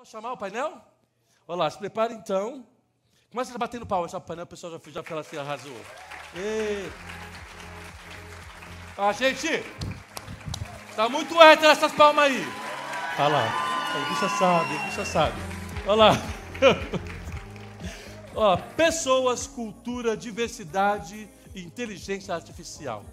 Posso chamar o painel? Olha lá, se prepara então. Começa a bater no pau, esse painel, o pessoal já fala assim, arrasou. Ah, gente, tá muito hétero essas palmas aí. Olha lá, a bicha sabe. Olha lá. Ó, pessoas, cultura, diversidade e inteligência artificial.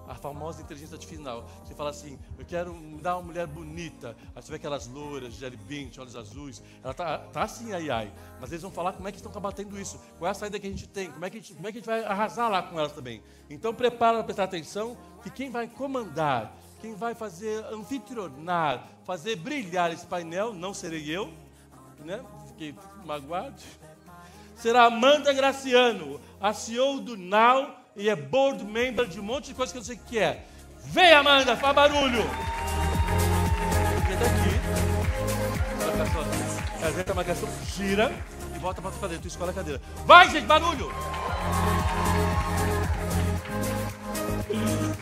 A famosa inteligência artificial. Você fala assim, eu quero dar uma mulher bonita. Aí você vê aquelas louras, Gisele Bündchen, olhos azuis. Ela tá assim, ai. Mas eles vão falar como é que estão combatendo isso. Qual é a saída que a gente tem. Como é que a gente vai arrasar lá com elas também. Então prepara para prestar atenção que quem vai comandar, quem vai fazer anfitrionar, fazer brilhar esse painel, não serei eu, né? Fiquei magoado. Será Amanda Graciano, a CEO do Now e é board member de um monte de coisa que eu não sei o que é. Vem, Amanda, faz barulho! Entra aqui. Entra a marcação, gira e volta para a cadeira. Tu escolhe a cadeira. Vai, gente, barulho!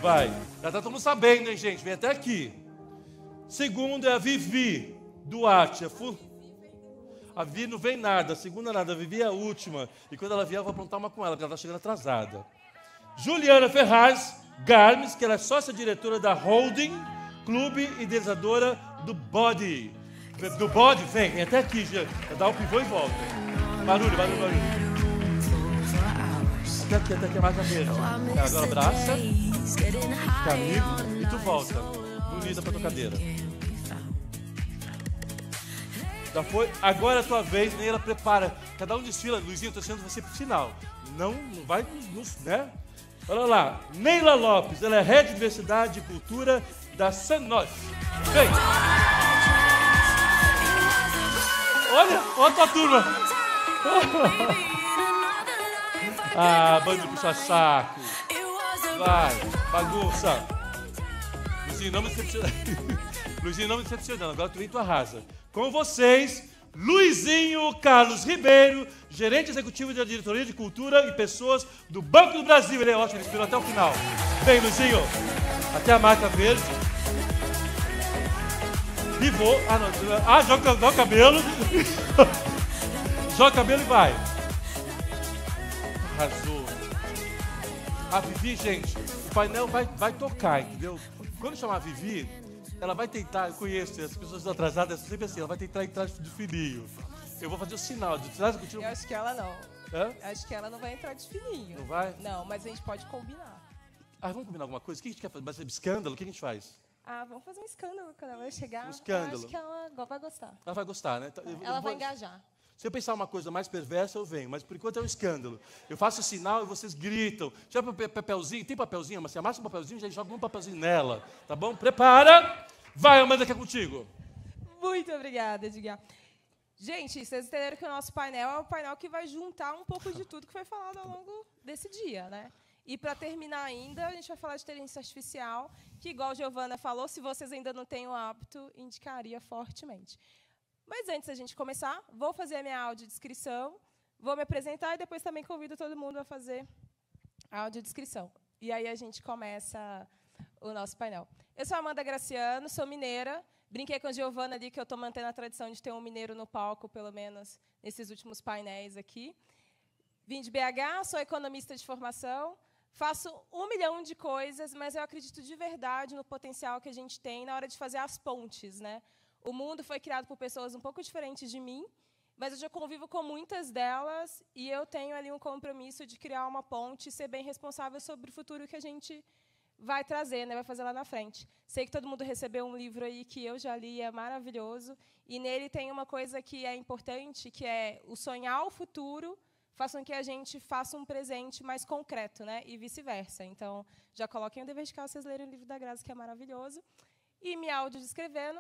Vai. Já tá todo mundo sabendo, hein, gente? Vem até aqui. Segundo é a Vivi Duarte. A Vivi não vem nada. A segunda nada. A Vivi é a última. E quando ela vier, eu vou aprontar uma com ela, porque ela está chegando atrasada. Juliana Ferraz Garmes, que ela é sócia-diretora da Holding, clube idealizadora do Body. Do Body, vem até aqui, dá o pivô e volta. Barulho. Até aqui, mais a verde. Agora abraça, caminho e tu volta. Bonita pra tua cadeira. Já foi? Agora é a tua vez, nem ela prepara. Cada um desfila. Luizinho, eu tô ensinando você pro final. Não vai, né? Olha lá, Neila Lopes, ela é Head de Diversidade e Cultura da Sanofi. Vem! Olha a tua turma! Ah, bando de puxa-saco! Vai, bagunça! Luizinho, não me decepcionando. Agora tu vem e tu arrasa. Com vocês, Luizinho Carlos Ribeiro, gerente executivo da Diretoria de Cultura e Pessoas do Banco do Brasil. Ele é ótimo, ele esperou até o final. Vem, Luizinho. Até a marca verde. Pivô. Joga o cabelo. Joga o cabelo e vai. Arrasou. A Vivi, gente, o painel vai tocar, entendeu? Quando chamar a Vivi, ela vai tentar, eu conheço, as pessoas atrasadas, sempre assim, ela vai tentar entrar de fininho. Eu vou fazer o sinal de trás do Eu acho que ela não. Hã? Acho que ela não vai entrar de fininho. Não vai? Não, mas a gente pode combinar. Vamos combinar alguma coisa? O que a gente quer fazer? Vai ser escândalo? O que a gente faz? Vamos fazer um escândalo quando ela chegar. Um escândalo. Eu acho que ela vai gostar. Ela vai gostar, né? Ela vai engajar. Se eu pensar uma coisa mais perversa, eu venho. Mas por enquanto é um escândalo. Eu faço o sinal e vocês gritam. Já papelzinho? Tem papelzinho? Mas você amassa um papelzinho, já joga um papelzinho nela. Tá bom? Prepara! Vai, Amanda, que é contigo. Muito obrigada, Edgar. Gente, vocês entenderam que o nosso painel é um painel que vai juntar um pouco de tudo que foi falado ao longo desse dia, né? E, para terminar ainda, a gente vai falar de inteligência artificial, que, igual a Giovana falou, se vocês ainda não têm o hábito, indicaria fortemente. Mas antes da gente começar, vou fazer a minha audiodescrição, vou me apresentar e depois também convido todo mundo a fazer a audiodescrição. E aí a gente começa o nosso painel. Eu sou Amanda Graciano, sou mineira. Brinquei com a Giovana ali que eu estou mantendo a tradição de ter um mineiro no palco, pelo menos nesses últimos painéis aqui. Vim de BH, sou economista de formação, faço 1 milhão de coisas, mas eu acredito de verdade no potencial que a gente tem na hora de fazer as pontes, né? O mundo foi criado por pessoas um pouco diferentes de mim, mas eu já convivo com muitas delas e eu tenho ali um compromisso de criar uma ponte e ser bem responsável sobre o futuro que a gente vai trazer, né? Vai fazer lá na frente. Sei que todo mundo recebeu um livro aí que eu já li, é maravilhoso, e nele tem uma coisa que é importante, que é o sonhar o futuro faça com que a gente faça um presente mais concreto, né? E vice-versa. Então, já coloquem o dever de casa, vocês lerem o livro da Graça, que é maravilhoso. E me audiodescrevendo.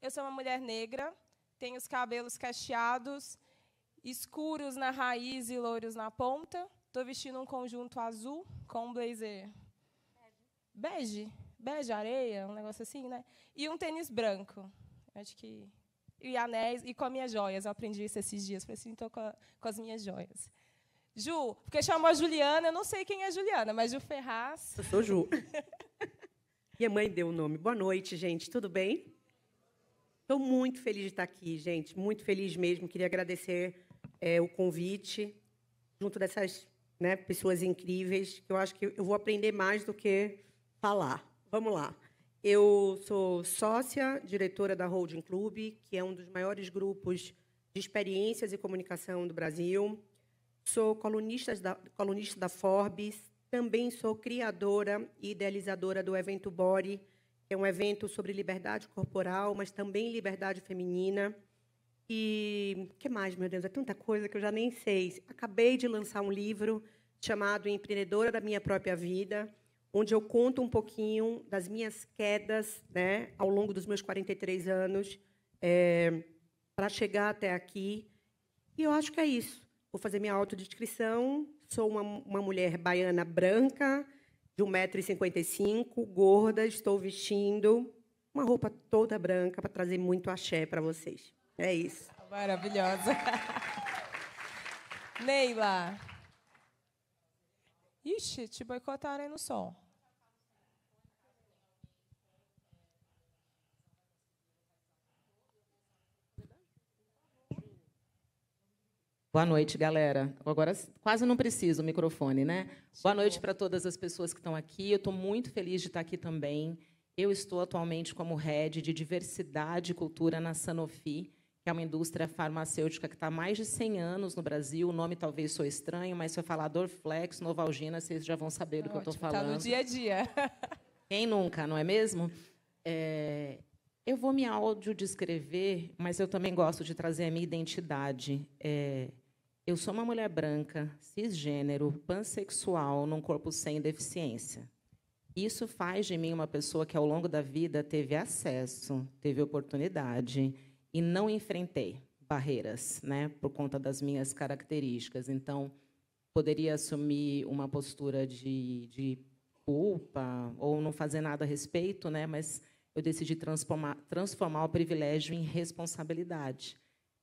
Eu sou uma mulher negra, tenho os cabelos cacheados, escuros na raiz e loiros na ponta. Estou vestindo um conjunto azul com um blazer bege, areia, um negócio assim, né? E um tênis branco. Acho que... E anéis, e com as minhas joias. Eu aprendi isso esses dias. Falei assim, estou com as minhas joias. Ju, porque chamou a Juliana, eu não sei quem é a Juliana, mas Ju Ferraz. Eu sou Ju. Minha mãe deu o nome. Boa noite, gente. Tudo bem? Estou muito feliz de estar aqui, gente. Muito feliz mesmo. Queria agradecer o convite, junto dessas, né, pessoas incríveis, que eu acho que eu vou aprender mais do que falar. Vamos lá. Eu sou sócia, diretora da Holding Club, que é um dos maiores grupos de experiências e comunicação do Brasil. Sou colunista da Forbes. Também sou criadora e idealizadora do Evento Body, que é um evento sobre liberdade corporal, mas também liberdade feminina. E o que mais, meu Deus? É tanta coisa que eu já nem sei. Acabei de lançar um livro chamado Empreendedora da Minha Própria Vida, onde eu conto um pouquinho das minhas quedas, né, ao longo dos meus 43 anos, para chegar até aqui. E eu acho que é isso. Vou fazer minha autodescrição. Sou uma mulher baiana branca, de 1,55 m, gorda. Estou vestindo uma roupa toda branca para trazer muito axé para vocês. É isso. Maravilhosa. Neila. Ixi, te boicotaram aí no som. Boa noite, galera. Agora quase não preciso o microfone, né? Boa noite para todas as pessoas que estão aqui. Eu estou muito feliz de estar aqui também. Eu estou atualmente como head de diversidade e cultura na Sanofi, que é uma indústria farmacêutica que está há mais de 100 anos no Brasil. O nome talvez soe estranho, mas se eu falar Dorflex, Novalgina, vocês já vão saber do que eu estou falando. Está no dia a dia. Quem nunca, não é mesmo? Eu vou me audiodescrever, mas eu também gosto de trazer a minha identidade. Eu sou uma mulher branca, cisgênero, pansexual, num corpo sem deficiência. Isso faz de mim uma pessoa que, ao longo da vida, teve acesso, teve oportunidade e não enfrentei barreiras, né, por conta das minhas características. Então, poderia assumir uma postura de culpa ou não fazer nada a respeito, né, mas eu decidi transformar o privilégio em responsabilidade.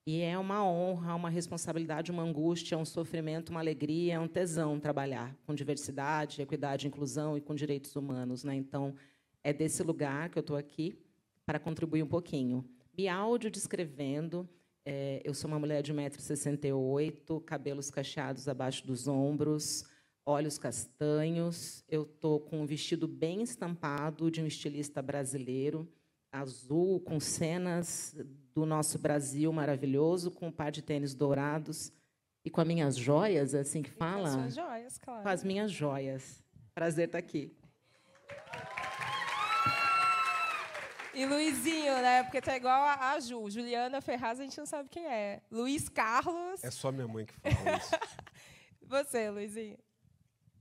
E é uma honra, uma responsabilidade, uma angústia, um sofrimento, uma alegria, um tesão trabalhar com diversidade, equidade, inclusão e com direitos humanos, né? Então, é desse lugar que eu estou aqui para contribuir um pouquinho. Me audiodescrevendo, eu sou uma mulher de 1,68 m, cabelos cacheados abaixo dos ombros, olhos castanhos. Eu estou com um vestido bem estampado de um estilista brasileiro, azul, com cenas do nosso Brasil maravilhoso, com um par de tênis dourados e com as minhas joias, é assim que fala? Com as suas joias, claro. Com as minhas joias. Prazer estar aqui. E Luizinho, né? Porque tá igual a Ju. Juliana Ferraz, a gente não sabe quem é. Luiz Carlos. É só minha mãe que fala isso. Você, Luizinho.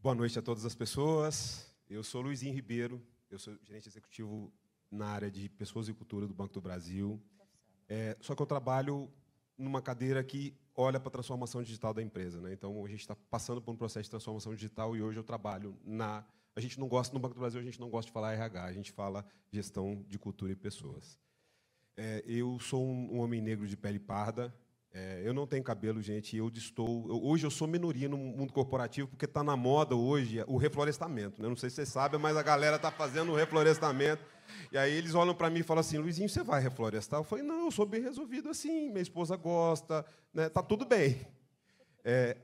Boa noite a todas as pessoas. Eu sou Luizinho Ribeiro. Eu sou gerente executivo na área de Pessoas e Cultura do Banco do Brasil. Só que eu trabalho numa cadeira que olha para a transformação digital da empresa, né? Então, a gente está passando por um processo de transformação digital e hoje eu trabalho na... A gente não gosta, no Banco do Brasil, a gente não gosta de falar RH, a gente fala gestão de cultura e pessoas. Eu sou um homem negro de pele parda. Eu não tenho cabelo, gente. Hoje eu sou minoria no mundo corporativo porque está na moda hoje o reflorestamento, né? Não sei se vocês sabem, mas a galera está fazendo o reflorestamento. E aí eles olham para mim e falam assim: Luizinho, você vai reflorestar? Eu falei: não, eu sou bem resolvido assim, minha esposa gosta, né? Tá tudo bem.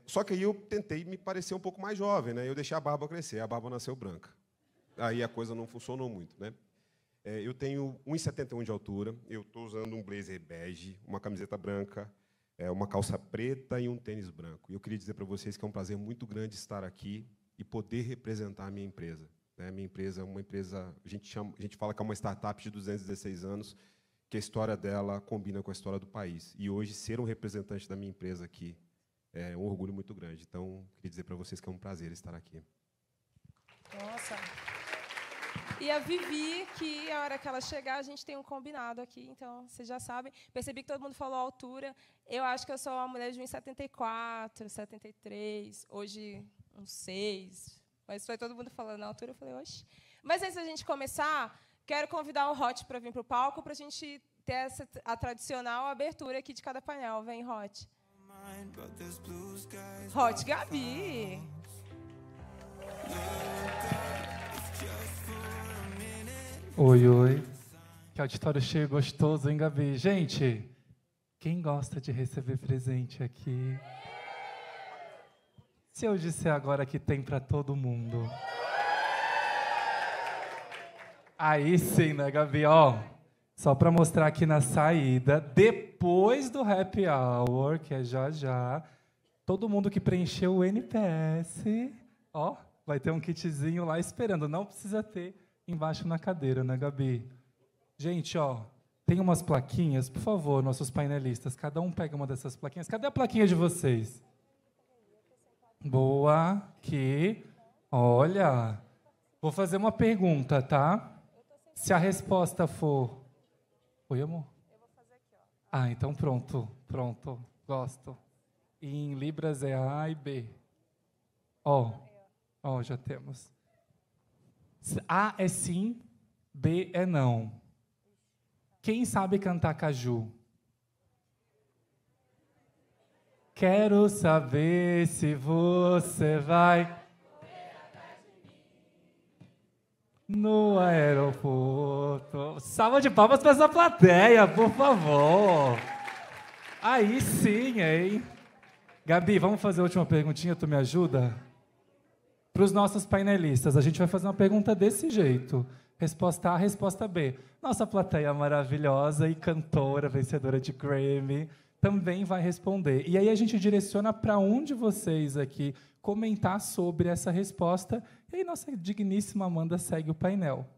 Só que aí eu tentei me parecer um pouco mais jovem, né? Eu deixei a barba crescer, a barba nasceu branca. Aí a coisa não funcionou muito, né? Eu tenho 1,71 de altura, eu estou usando um blazer bege, uma camiseta branca, uma calça preta e um tênis branco. E eu queria dizer para vocês que é um prazer muito grande estar aqui e poder representar a minha empresa. A minha empresa é uma empresa, a gente fala que é uma startup de 216 anos, que a história dela combina com a história do país. E hoje, ser um representante da minha empresa aqui é um orgulho muito grande. Então, queria dizer para vocês que é um prazer estar aqui. Nossa. E a Vivi, que a hora que ela chegar, a gente tem um combinado aqui, então vocês já sabem. Percebi que todo mundo falou a altura. Eu acho que eu sou uma mulher de 1,74, 73, hoje uns 6. Mas foi todo mundo falando na altura, eu falei, oxe. Mas antes da gente começar, quero convidar o Hot para vir para o palco, para a gente ter a tradicional abertura aqui de cada painel. Vem, Hot. Hot Gabi. Oi, oi. Que auditório cheio e gostoso, hein, Gabi? Gente, quem gosta de receber presente aqui? Se eu disser agora que tem para todo mundo. Aí sim, né, Gabi? Ó, só para mostrar aqui na saída, depois do happy hour, que é já já, todo mundo que preencheu o NPS, ó, vai ter um kitzinho lá esperando. Não precisa ter embaixo na cadeira, né, Gabi? Gente, ó, tem umas plaquinhas, por favor, nossos painelistas, cada um pega uma dessas plaquinhas. Cadê a plaquinha de vocês? Boa, aqui. Olha, vou fazer uma pergunta, tá? Se a resposta for... Oi, amor? Eu vou fazer aqui, ó. Ah, então pronto, pronto, gosto. E em libras é A e B. Ó, ó, já temos. A é sim, B é não. Quem sabe cantar caju? Quero saber se você vai no aeroporto. Salva de palmas para essa plateia, por favor. Aí sim, hein? Gabi, vamos fazer a última perguntinha, tu me ajuda? Para os nossos painelistas, a gente vai fazer uma pergunta desse jeito. Resposta A, resposta B. Nossa plateia maravilhosa e cantora, vencedora de Grammy, também vai responder. E aí a gente direciona para um de vocês aqui comentar sobre essa resposta. E aí nossa digníssima Amanda segue o painel.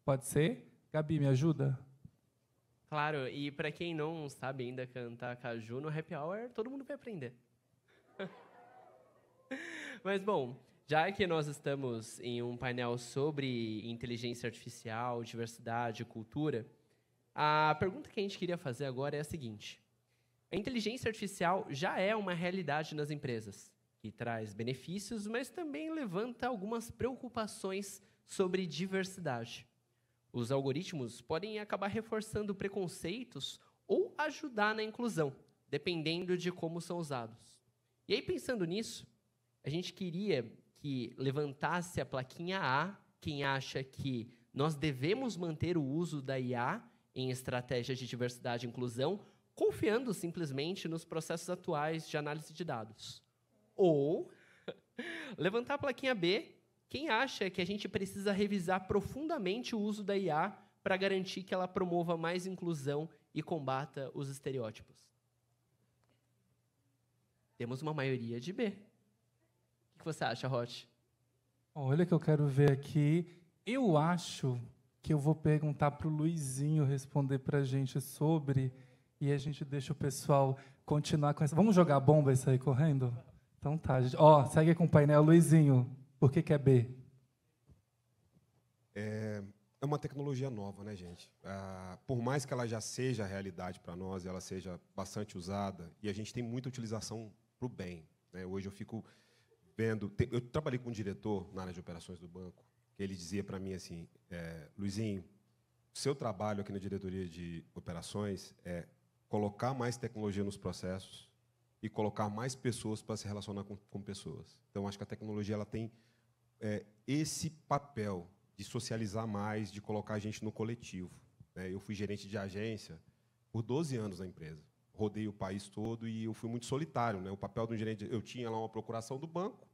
Pode ser? Gabi, me ajuda? Claro, e para quem não sabe ainda cantar caju no Happy Hour, todo mundo vai aprender. Mas, bom, já que nós estamos em um painel sobre inteligência artificial, diversidade, cultura, a pergunta que a gente queria fazer agora é a seguinte. A inteligência artificial já é uma realidade nas empresas, que traz benefícios, mas também levanta algumas preocupações sobre diversidade. Os algoritmos podem acabar reforçando preconceitos ou ajudar na inclusão, dependendo de como são usados. E aí, pensando nisso, a gente queria que levantasse a plaquinha A, quem acha que nós devemos manter o uso da IA em estratégias de diversidade e inclusão, confiando simplesmente nos processos atuais de análise de dados. Ou levantar a plaquinha B, quem acha que a gente precisa revisar profundamente o uso da IA para garantir que ela promova mais inclusão e combata os estereótipos. Temos uma maioria de B. O que você acha, Roth? Olha que eu quero ver aqui. Eu acho que eu vou perguntar para o Luizinho responder para a gente sobre, e a gente deixa o pessoal continuar com essa... Vamos jogar a bomba e sair correndo? Então tá, gente. Ó, segue com o painel. Luizinho, por que é B? É uma tecnologia nova, né, gente? Por mais que ela já seja realidade para nós, ela seja bastante usada, e a gente tem muita utilização para o bem, né? Hoje eu fico vendo... Eu trabalhei com um diretor na área de operações do banco, que ele dizia para mim assim, Luizinho, seu trabalho aqui na diretoria de operações é colocar mais tecnologia nos processos e colocar mais pessoas para se relacionar com pessoas. Então, acho que a tecnologia ela tem esse papel de socializar mais, de colocar a gente no coletivo, né? Eu fui gerente de agência por 12 anos na empresa. Rodei o país todo e eu fui muito solitário, né? O papel do gerente, eu tinha lá uma procuração do banco,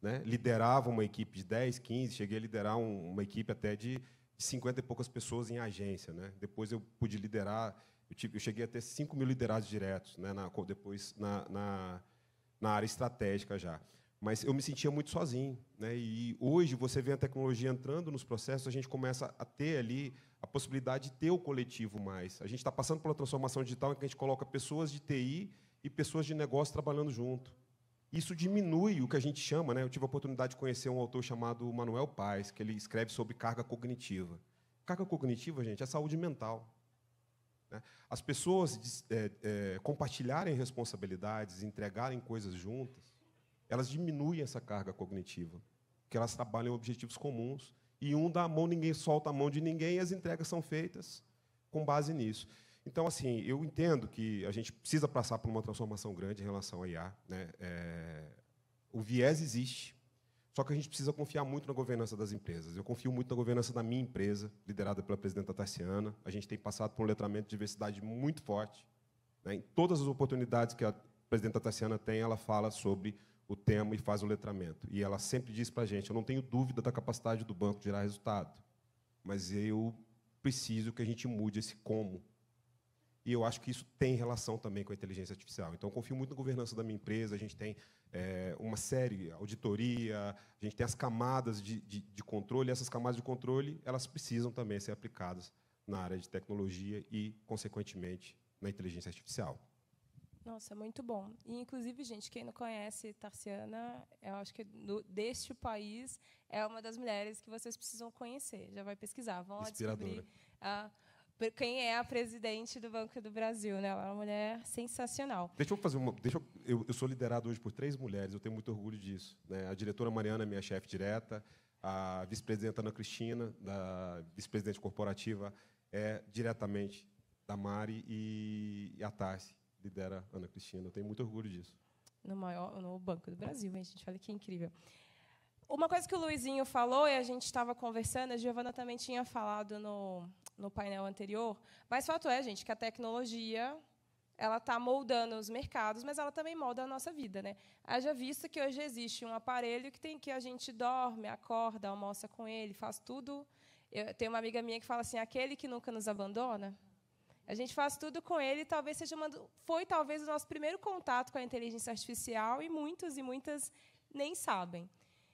né? Liderava uma equipe de 10, 15, cheguei a liderar uma equipe até de 50 e poucas pessoas em agência, né? Depois eu pude liderar, eu cheguei a ter 5 mil liderados diretos, né? Depois na área estratégica já. Mas eu me sentia muito sozinho, né? E hoje você vê a tecnologia entrando nos processos, a gente começa a ter ali a possibilidade de ter o coletivo mais. A gente está passando pela transformação digital em que a gente coloca pessoas de TI e pessoas de negócio trabalhando junto. Isso diminui o que a gente chama, né? Eu tive a oportunidade de conhecer um autor chamado Manuel Paz, que ele escreve sobre carga cognitiva. Carga cognitiva, gente, é saúde mental. Né? As pessoas compartilharem responsabilidades, entregarem coisas juntas, elas diminuem essa carga cognitiva, porque elas trabalham em objetivos comuns, e um dá a mão, ninguém solta a mão de ninguém, e as entregas são feitas com base nisso. Então, assim, eu entendo que a gente precisa passar por uma transformação grande em relação à IA, né? O viés existe, Só que a gente precisa confiar muito na governança das empresas. Eu confio muito na governança da minha empresa, liderada pela presidenta Tarciana. A gente tem passado por um letramento de diversidade muito forte, né? Em todas as oportunidades que a presidenta Tarciana tem, ela fala sobre o tema e faz o letramento. E ela sempre diz para a gente, eu não tenho dúvida da capacidade do banco de gerar resultado, mas eu preciso que a gente mude esse como. E eu acho que isso tem relação também com a inteligência artificial. Então, eu confio muito na governança da minha empresa. A gente tem uma série, auditoria, a gente tem as camadas de controle. E essas camadas de controle, elas precisam também ser aplicadas na área de tecnologia e, consequentemente, na inteligência artificial. Nossa, muito bom. E, inclusive, gente, quem não conhece Tarciana, eu acho que deste país é uma das mulheres que vocês precisam conhecer. Já vai pesquisar, vão lá descobrir quem é a presidente do Banco do Brasil, né? Ela é uma mulher sensacional. Deixa eu fazer uma. Eu sou liderado hoje por 3 mulheres, eu tenho muito orgulho disso, né? A diretora Mariana é minha chefe direta, a vice-presidenta Ana Cristina, da vice-presidente corporativa, é diretamente da Mari, e a Tarci lidera a Ana Cristina. Eu tenho muito orgulho disso. No Banco do Brasil, hein, gente? Olha que incrível. Uma coisa que o Luizinho falou, e a gente estava conversando, a Giovana também tinha falado no painel anterior, mas fato é, gente, que a tecnologia ela está moldando os mercados, mas ela também molda a nossa vida, né? Haja visto que hoje existe um aparelho que a gente dorme, acorda, almoça com ele, faz tudo. Eu tenho uma amiga minha que fala assim, aquele que nunca nos abandona. A gente faz tudo com ele, foi talvez o nosso primeiro contato com a inteligência artificial, e muitos e muitas nem sabem.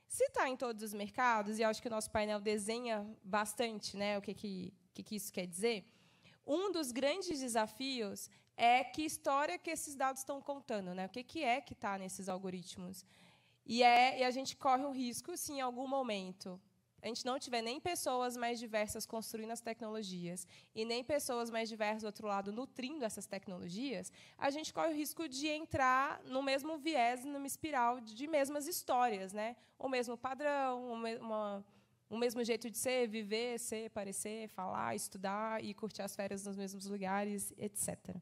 Se está em todos os mercados, e acho que o nosso painel desenha bastante, né, o que isso quer dizer, um dos grandes desafios é que história que esses dados estão contando, né? O que é que está nesses algoritmos. E a gente corre um risco, se em algum momento a gente não tiver nem pessoas mais diversas construindo as tecnologias e nem pessoas mais diversas, do outro lado, nutrindo essas tecnologias, a gente corre o risco de entrar no mesmo viés, numa espiral de mesmas histórias, né? O mesmo padrão, o mesmo jeito de ser, viver, ser, parecer, falar, estudar e curtir as férias nos mesmos lugares, etc.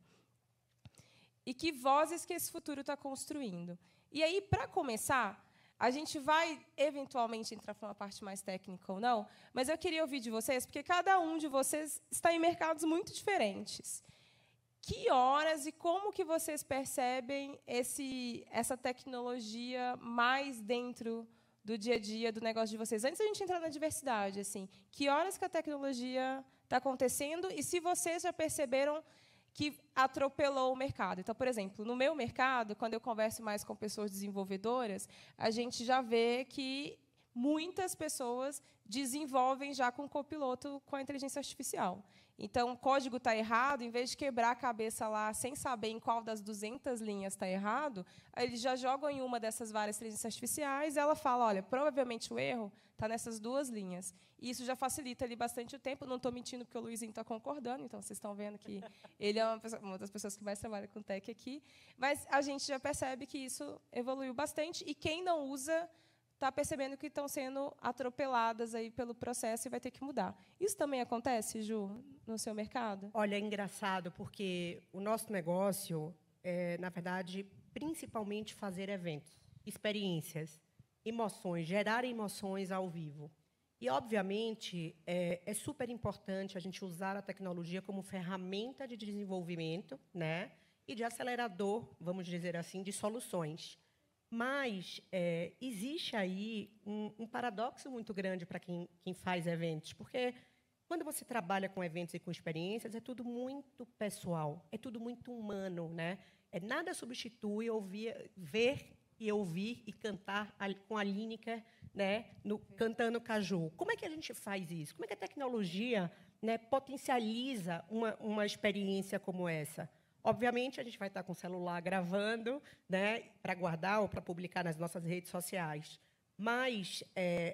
E que vozes que esse futuro está construindo. E aí, para começar, a gente vai, eventualmente, entrar para uma parte mais técnica ou não, mas eu queria ouvir de vocês, porque cada um de vocês está em mercados muito diferentes. Que horas e como que vocês percebem essa tecnologia mais dentro do dia a dia do negócio de vocês? Antes da gente entrar na diversidade, assim, que horas que a tecnologia está acontecendo e se vocês já perceberam que atropelou o mercado. Então, por exemplo, no meu mercado, quando eu converso mais com pessoas desenvolvedoras, a gente já vê que muitas pessoas desenvolvem já com o copiloto com a inteligência artificial. Então, o código está errado, em vez de quebrar a cabeça lá sem saber em qual das 200 linhas está errado, eles já jogam em uma dessas várias inteligências artificiais e ela fala, olha, provavelmente o erro está nessas 2 linhas. E isso já facilita ali bastante o tempo. Não estou mentindo, porque o Luizinho está concordando, então vocês estão vendo que ele é uma das pessoas que mais trabalha com tech aqui. Mas a gente já percebe que isso evoluiu bastante e quem não usa está percebendo que estão sendo atropeladas aí pelo processo e vai ter que mudar. Isso também acontece, Ju, no seu mercado? Olha, é engraçado, porque o nosso negócio é, na verdade, principalmente fazer eventos, experiências, emoções, gerar emoções ao vivo. E, obviamente, é super importante a gente usar a tecnologia como ferramenta de desenvolvimento, né, e de acelerador, vamos dizer assim, de soluções. Mas existe aí um paradoxo muito grande para quem faz eventos, porque quando você trabalha com eventos e com experiências, é tudo muito pessoal, é tudo muito humano, né? Nada substitui ver e ouvir e cantar com a Lineker, né, cantando Caju. Como é que a gente faz isso? Como é que a tecnologia, né, potencializa uma experiência como essa? Obviamente, a gente vai estar com o celular gravando, né, para guardar ou para publicar nas nossas redes sociais. Mas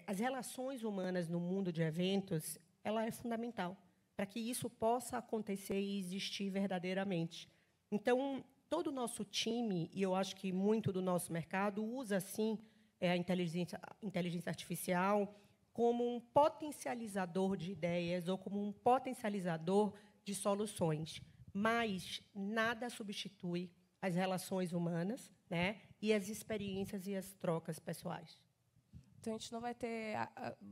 as relações humanas no mundo de eventos, ela é fundamental para que isso possa acontecer e existir verdadeiramente. Então, todo o nosso time, e eu acho que muito do nosso mercado, usa, sim, a inteligência artificial como um potencializador de ideias ou como um potencializador de soluções. Mas nada substitui as relações humanas, né, e as experiências e as trocas pessoais. Então, a gente não vai ter...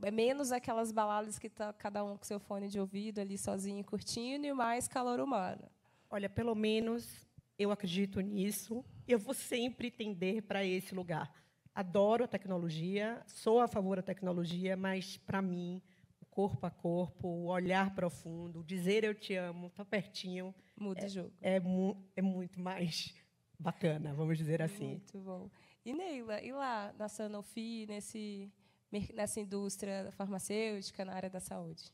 É menos aquelas baladas que está cada um com seu fone de ouvido ali sozinho curtindo e mais calor humano. Olha, pelo menos eu acredito nisso. Eu vou sempre tender para esse lugar. Adoro a tecnologia, sou a favor da tecnologia, mas, para mim, o corpo a corpo, o olhar profundo, dizer eu te amo, estar pertinho, Muda o jogo. é muito mais bacana, vamos dizer assim. Muito bom. E, Neila, e lá na Sanofi, nessa indústria farmacêutica, na área da saúde?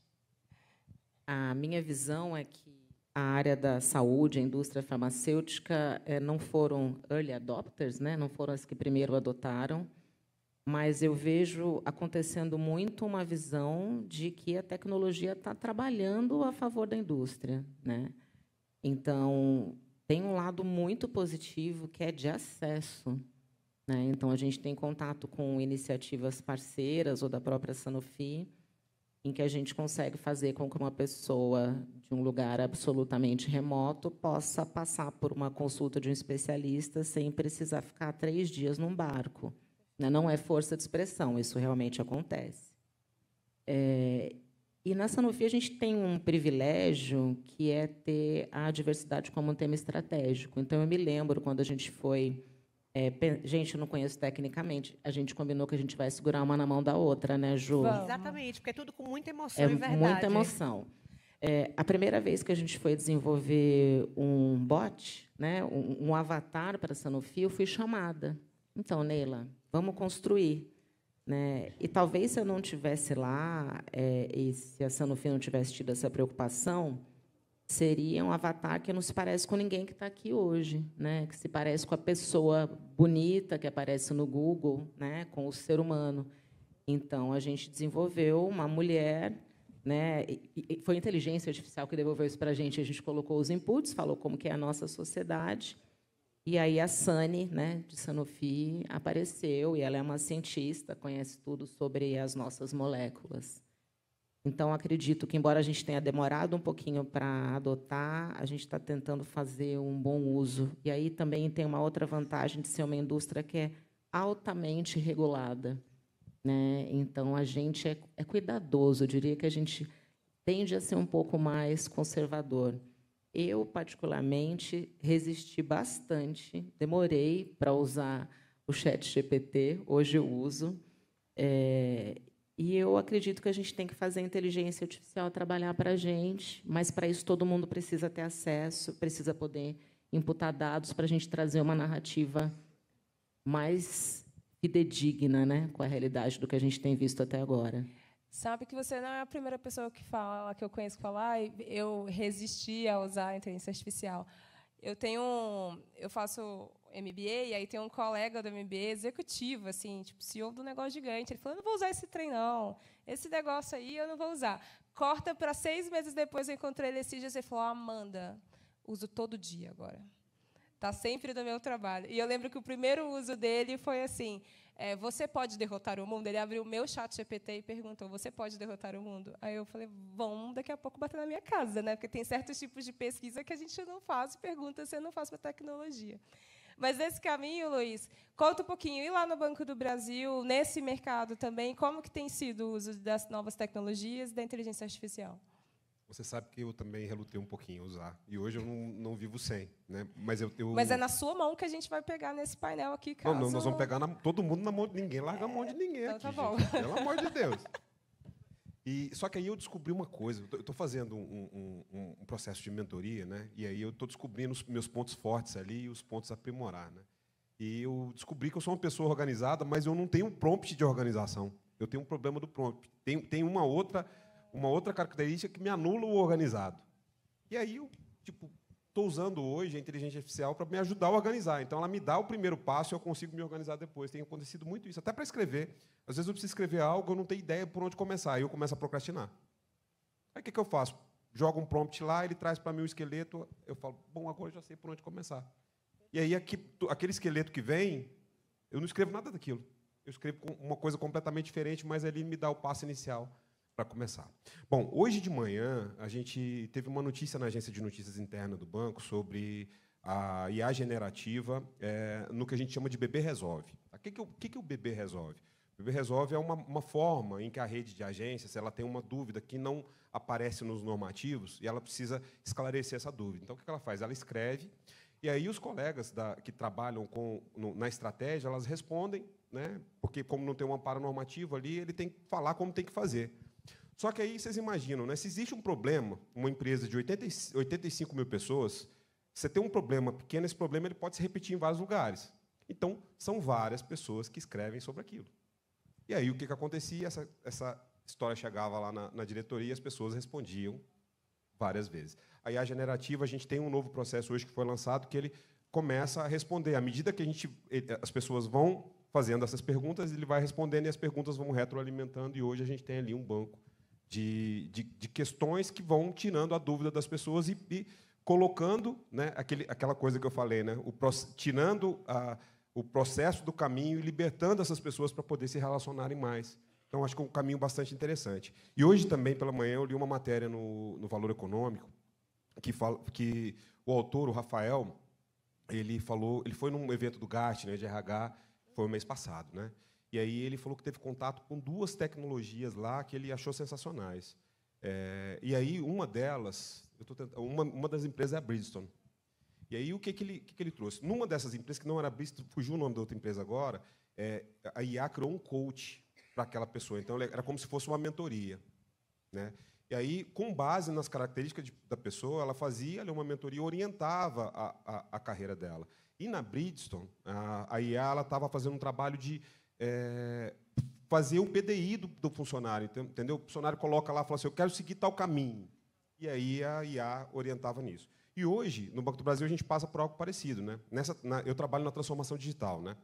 A minha visão é que a área da saúde, a indústria farmacêutica, não foram early adopters, né? Não foram as que primeiro adotaram, mas eu vejo acontecendo muito uma visão de que a tecnologia está trabalhando a favor da indústria, né? Então, tem um lado muito positivo, que é de acesso, né? Então, a gente tem contato com iniciativas parceiras ou da própria Sanofi, em que a gente consegue fazer com que uma pessoa de um lugar absolutamente remoto possa passar por uma consulta de um especialista sem precisar ficar 3 dias num barco. Não é força de expressão, isso realmente acontece. E na Sanofi a gente tem um privilégio, que é ter a diversidade como um tema estratégico. Então, eu me lembro, quando a gente foi... gente, eu não conheço tecnicamente. A gente combinou que a gente vai segurar uma na mão da outra, né, Ju? Vamos. Exatamente, porque é tudo com muita emoção e verdade. Muita emoção. A primeira vez que a gente foi desenvolver um bot, né, um avatar para a Sanofi, eu fui chamada. Então, Neila, vamos construir. Né? E talvez, se eu não estivesse lá, e se a Sanofi não tivesse tido essa preocupação, seria um avatar que não se parece com ninguém que está aqui hoje, né? Que se parece com a pessoa bonita que aparece no Google, né? Com o ser humano. Então, a gente desenvolveu uma mulher, né? E foi a inteligência artificial que devolveu isso para a gente colocou os inputs, falou como que é a nossa sociedade, e aí a Sani, né, de Sanofi, apareceu, e ela é uma cientista, conhece tudo sobre as nossas moléculas. Então, acredito que, embora a gente tenha demorado um pouquinho para adotar, a gente está tentando fazer um bom uso. E aí também tem uma outra vantagem de ser uma indústria que é altamente regulada, né? Então, a gente é cuidadoso. Eu diria que a gente tende a ser um pouco mais conservador. Eu, particularmente, resisti bastante. Demorei para usar o ChatGPT. Hoje eu uso. E eu acredito que a gente tem que fazer a inteligência artificial trabalhar para a gente, mas, para isso, todo mundo precisa ter acesso, precisa poder imputar dados para a gente trazer uma narrativa mais fidedigna, né, com a realidade do que a gente tem visto até agora. Sabe que você não é a primeira pessoa que eu conheço que fala, eu resisti a usar a inteligência artificial. Eu faço MBA, e aí tem um colega do MBA executivo, assim, tipo, CEO do negócio gigante. Ele falou, eu não vou usar esse trem, não. Esse negócio aí eu não vou usar. Corta para 6 meses depois, eu encontrei ele esses dias, e ele falou, Amanda, uso todo dia agora. Está sempre no meu trabalho. E eu lembro que o primeiro uso dele foi assim, você pode derrotar o mundo? Ele abriu o meu chat GPT e perguntou, você pode derrotar o mundo? Aí eu falei, vão daqui a pouco bater na minha casa, né? Porque tem certos tipos de pesquisa que a gente não faz, pergunta se eu não faço para tecnologia. Mas, nesse caminho, Luiz, conta um pouquinho, e lá no Banco do Brasil, nesse mercado também, como que tem sido o uso das novas tecnologias e da inteligência artificial? Você sabe que eu também relutei um pouquinho a usar. E hoje eu não vivo sem. Né? Mas Mas é na sua mão que a gente vai pegar nesse painel aqui, caso... Não, nós vamos pegar todo mundo na mão de ninguém. Larga a mão de ninguém então aqui, tá bom. gente. Pelo amor de Deus. Só que aí eu descobri uma coisa. Eu estou fazendo um processo de mentoria, né? E aí eu estou descobrindo os meus pontos fortes ali e os pontos a aprimorar. Né? E eu descobri que eu sou uma pessoa organizada, mas eu não tenho um prompt de organização. Eu tenho um problema do prompt. Tem uma outra característica que me anula o organizado. E aí eu estou usando hoje a inteligência artificial para me ajudar a organizar. Então, ela me dá o primeiro passo e eu consigo me organizar depois. Tem acontecido muito isso, até para escrever. Às vezes eu preciso escrever algo, eu não tenho ideia por onde começar, aí eu começo a procrastinar. Aí o que eu faço? Jogo um prompt lá, ele traz para mim o esqueleto, eu falo, bom, agora eu já sei por onde começar. E aí aquele esqueleto que vem, eu não escrevo nada daquilo. Eu escrevo uma coisa completamente diferente, mas ele me dá o passo inicial para começar. Bom, hoje de manhã, a gente teve uma notícia na agência de notícias interna do banco sobre a IA generativa no que a gente chama de bebê resolve. O que o bebê resolve? O Viver Resolve é uma forma em que a rede de agências ela tem uma dúvida que não aparece nos normativos e ela precisa esclarecer essa dúvida. Então, o que ela faz? Ela escreve, e aí os colegas que trabalham na estratégia, elas respondem, né? Porque, como não tem um amparo normativo ali, ele tem que falar como tem que fazer. Só que aí vocês imaginam, né? Se existe um problema, uma empresa de 85 mil pessoas, você tem um problema pequeno, esse problema ele pode se repetir em vários lugares. Então, são várias pessoas que escrevem sobre aquilo. E aí, o que acontecia? Essa história chegava lá na diretoria e as pessoas respondiam várias vezes. Aí, a generativa, a gente tem um novo processo hoje que foi lançado, que ele começa a responder. À medida que as pessoas vão fazendo essas perguntas, ele vai respondendo e as perguntas vão retroalimentando. E hoje a gente tem ali um banco de questões que vão tirando a dúvida das pessoas e colocando, né, aquela coisa que eu falei, né, tirando o processo do caminho e libertando essas pessoas para poder se relacionarem mais. Então, acho que é um caminho bastante interessante. E hoje, também, pela manhã, eu li uma matéria no Valor Econômico que fala que o autor, o Rafael, ele foi num evento do Gartner, de RH, foi o mês passado, né? E aí ele falou que teve contato com 2 tecnologias lá que ele achou sensacionais. E aí, uma delas, uma das empresas é a Bridgestone. E aí, o que ele trouxe? Numa dessas empresas, que não era Bridgestone, fugiu o nome da outra empresa agora, a IA criou um coach para aquela pessoa. Então, era como se fosse uma mentoria, né? E aí, com base nas características da pessoa, ela fazia ali uma mentoria, orientava a carreira dela. E na Bridgestone, a IA estava fazendo um trabalho de fazer o PDI do funcionário, entendeu? O funcionário coloca lá e fala assim, eu quero seguir tal caminho. E aí a IA orientava nisso. E hoje, no Banco do Brasil, a gente passa por algo parecido, né? Eu trabalho na transformação digital, né?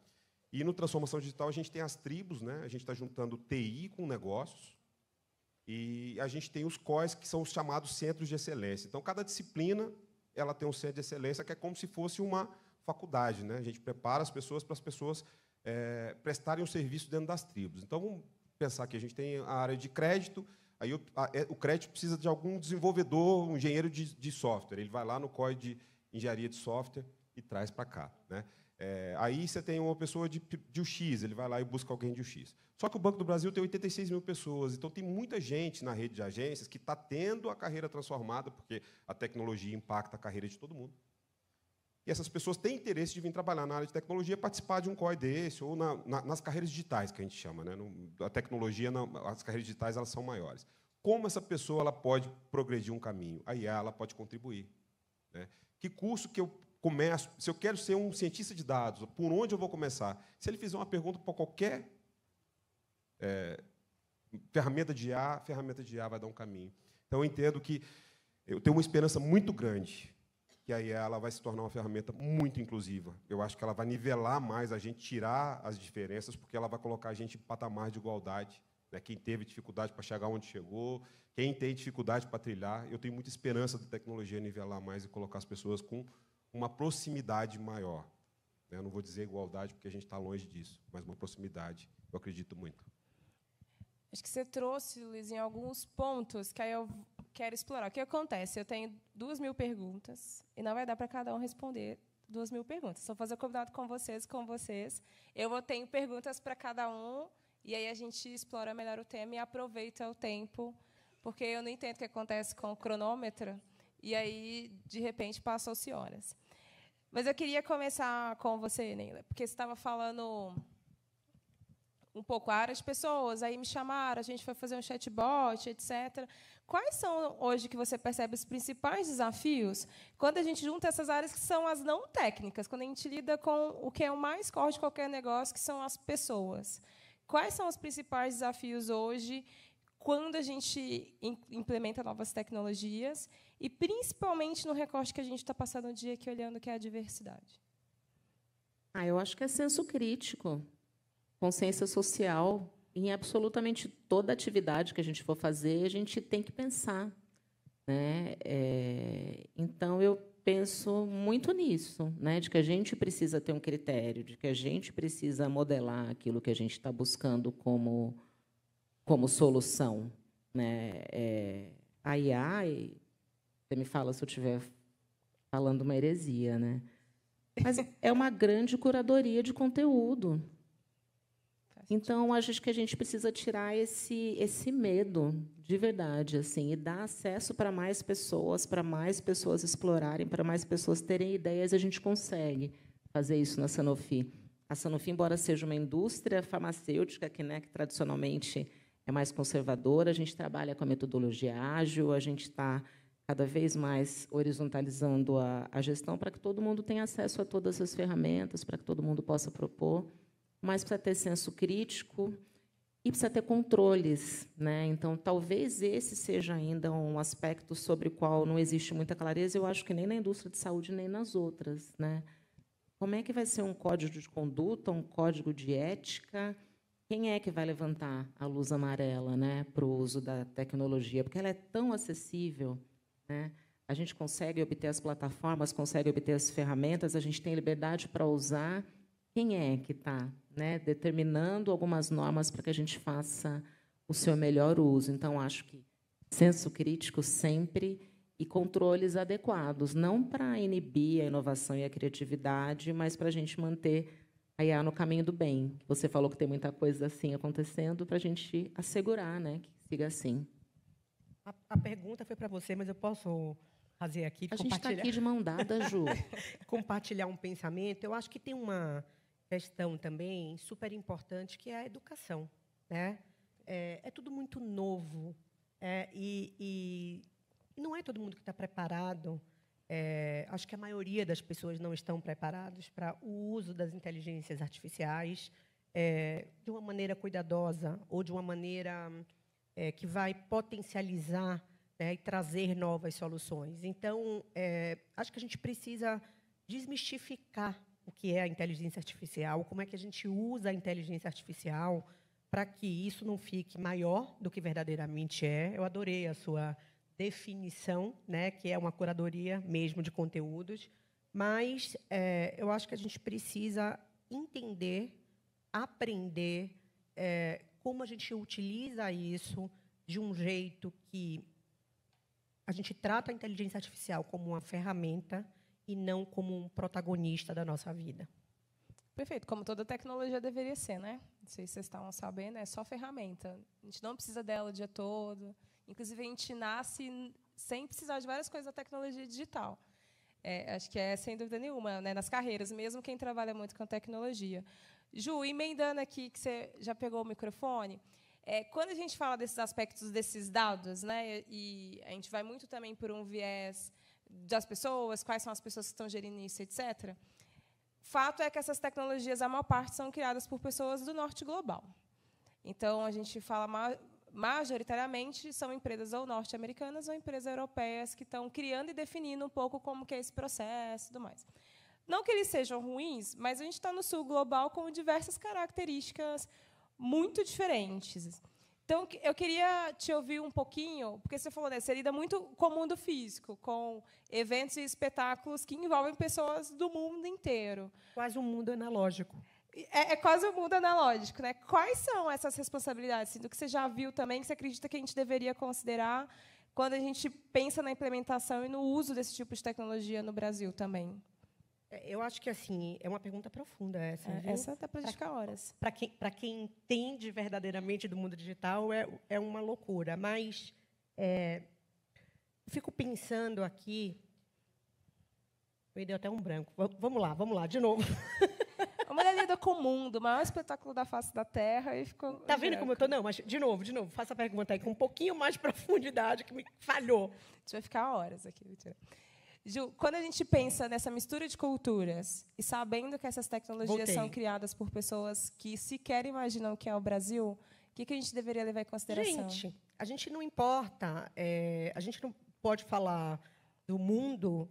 E no transformação digital a gente tem as tribos, né? A gente está juntando TI com negócios e a gente tem os COEs, que são os chamados centros de excelência. Então, cada disciplina ela tem um centro de excelência que é como se fosse uma faculdade, né? A gente prepara as pessoas para as pessoas prestarem um serviço dentro das tribos. Então, vamos pensar que a gente tem a área de crédito. Aí o crédito precisa de algum desenvolvedor, um engenheiro de software. Ele vai lá no COE de engenharia de software e traz para cá, né? Aí você tem uma pessoa de UX, ele vai lá e busca alguém de UX. Só que o Banco do Brasil tem 86 mil pessoas, então tem muita gente na rede de agências que está tendo a carreira transformada, porque a tecnologia impacta a carreira de todo mundo. E essas pessoas têm interesse de vir trabalhar na área de tecnologia, participar de um COE desse, ou nas carreiras digitais, que a gente chama, né? A tecnologia, as carreiras digitais elas são maiores. Como essa pessoa ela pode progredir um caminho? A IA ela pode contribuir, né? Que curso que eu começo? Se eu quero ser um cientista de dados, por onde eu vou começar? Se ele fizer uma pergunta para qualquer ferramenta de IA, a ferramenta de IA vai dar um caminho. Então, eu entendo que eu tenho uma esperança muito grande que a IA ela vai se tornar uma ferramenta muito inclusiva. Eu acho que ela vai nivelar mais a gente, tirar as diferenças, porque ela vai colocar a gente em patamar de igualdade, né? Quem teve dificuldade para chegar onde chegou, quem tem dificuldade para trilhar, eu tenho muita esperança da tecnologia nivelar mais e colocar as pessoas com uma proximidade maior. Eu não vou dizer igualdade, porque a gente está longe disso, mas uma proximidade, eu acredito muito. Acho que você trouxe, Luizinho, alguns pontos que aí eu quero explorar. O que acontece? Eu tenho 2.000 perguntas e não vai dar para cada um responder 2.000 perguntas. Se eu fazer combinado com vocês, eu tenho perguntas para cada um e aí a gente explora melhor o tema e aproveita o tempo, porque eu não entendo o que acontece com o cronômetro e aí, de repente, passam-se horas. Mas eu queria começar com você, Neila, porque você estava falando um pouco a área de pessoas, aí me chamaram, a gente foi fazer um chatbot, etc. Quais são, hoje, que você percebe os principais desafios quando a gente junta essas áreas que são as não técnicas, quando a gente lida com o que é o mais core de qualquer negócio, que são as pessoas? Quais são os principais desafios hoje quando a gente implementa novas tecnologias e, principalmente, no recorte que a gente está passando o dia aqui olhando, que é a diversidade? Eu acho que é senso crítico, consciência social. Em absolutamente toda atividade que a gente for fazer, a gente tem que pensar, né? Então, eu penso muito nisso, né? De que a gente precisa ter um critério, de que a gente precisa modelar aquilo que a gente está buscando como solução, né? A IA, você me fala se eu estiver falando uma heresia, né? Mas é uma grande curadoria de conteúdo. Então, acho que a gente precisa tirar esse medo, de verdade, assim, e dar acesso para mais pessoas explorarem, para mais pessoas terem ideias. A gente consegue fazer isso na Sanofi. A Sanofi, embora seja uma indústria farmacêutica que, né, que tradicionalmente é mais conservadora, a gente trabalha com a metodologia ágil, a gente está cada vez mais horizontalizando a gestão para que todo mundo tenha acesso a todas as ferramentas, para que todo mundo possa propor, mas precisa ter senso crítico e precisa ter controles, né? Então, talvez esse seja ainda um aspecto sobre o qual não existe muita clareza, eu acho que nem na indústria de saúde, nem nas outras, né? Como é que vai ser um código de conduta, um código de ética? Quem é que vai levantar a luz amarela, né, para o uso da tecnologia? Porque ela é tão acessível, né? A gente consegue obter as plataformas, consegue obter as ferramentas, a gente tem liberdade para usar. Quem é que está, né, determinando algumas normas para que a gente faça o seu melhor uso? Então, acho que senso crítico sempre e controles adequados, não para inibir a inovação e a criatividade, mas para a gente manter a IA no caminho do bem. Você falou que tem muita coisa assim acontecendo, para a gente assegurar, né, que siga assim. A pergunta foi para você, mas eu posso fazer aqui, a gente está aqui de mão dada, Ju. Compartilhar um pensamento. Eu acho que tem uma questão também super importante, que é a educação, né? É tudo muito novo, e não é todo mundo que está preparado. Acho que a maioria das pessoas não estão preparados para o uso das inteligências artificiais de uma maneira cuidadosa ou de uma maneira que vai potencializar, né, e trazer novas soluções. Então, acho que a gente precisa desmistificar o que é a inteligência artificial, como é que a gente usa a inteligência artificial para que isso não fique maior do que verdadeiramente é. Eu adorei a sua definição, né, que é uma curadoria mesmo de conteúdos, mas eu acho que a gente precisa entender, aprender como a gente utiliza isso de um jeito que a gente trata a inteligência artificial como uma ferramenta e não como um protagonista da nossa vida. Perfeito, como toda tecnologia deveria ser, né? Não sei se vocês estavam sabendo, é só ferramenta. A gente não precisa dela o dia todo. Inclusive, a gente nasce sem precisar de várias coisas da tecnologia digital. Acho que sem dúvida nenhuma, né, nas carreiras, mesmo quem trabalha muito com tecnologia. Ju, emendando aqui, que você já pegou o microfone, quando a gente fala desses aspectos, desses dados, né, e a gente vai muito também por um viés das pessoas, quais são as pessoas que estão gerindo isso, etc., fato é que essas tecnologias, a maior parte, são criadas por pessoas do norte global. Então, a gente fala majoritariamente são empresas ou norte-americanas ou empresas europeias que estão criando e definindo um pouco como que é esse processo e tudo mais. Não que eles sejam ruins, mas a gente está no sul global com diversas características muito diferentes. Então, eu queria te ouvir um pouquinho, porque você falou, né, você lida muito com o mundo físico, com eventos e espetáculos que envolvem pessoas do mundo inteiro. Quase um mundo analógico. É quase um mundo analógico, né? Quais são essas responsabilidades, assim, do que você já viu também, que você acredita que a gente deveria considerar quando a gente pensa na implementação e no uso desse tipo de tecnologia no Brasil também? Eu acho que assim é uma pergunta profunda essa. Essa dá para ficar horas. Para quem entende verdadeiramente do mundo digital, é uma loucura. Mas fico pensando aqui. Me deu até um branco. Vamos lá, de novo. A mulher lida com o mundo, o maior espetáculo da face da Terra, e ficou. Tá vendo como eu estou? Não, mas de novo. Faça a pergunta aí com um pouquinho mais de profundidade, que me falhou. A gente vai ficar horas aqui. Mentira. Ju, quando a gente pensa nessa mistura de culturas e sabendo que essas tecnologias são criadas por pessoas que sequer imaginam o que é o Brasil, o que a gente deveria levar em consideração? Gente, a gente não importa, a gente não pode falar do mundo,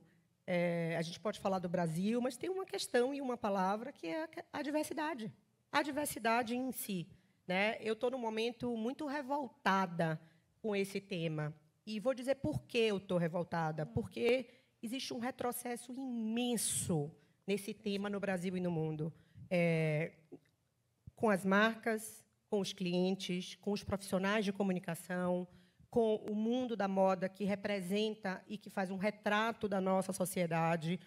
a gente pode falar do Brasil, mas tem uma questão e uma palavra que é a diversidade. A diversidade em si, né? Eu estou num momento muito revoltada com esse tema. E vou dizer por que eu estou revoltada. Porque existe um retrocesso imenso nesse tema no Brasil e no mundo. Com as marcas, com os clientes, com os profissionais de comunicação, com o mundo da moda que representa e que faz um retrato da nossa sociedade.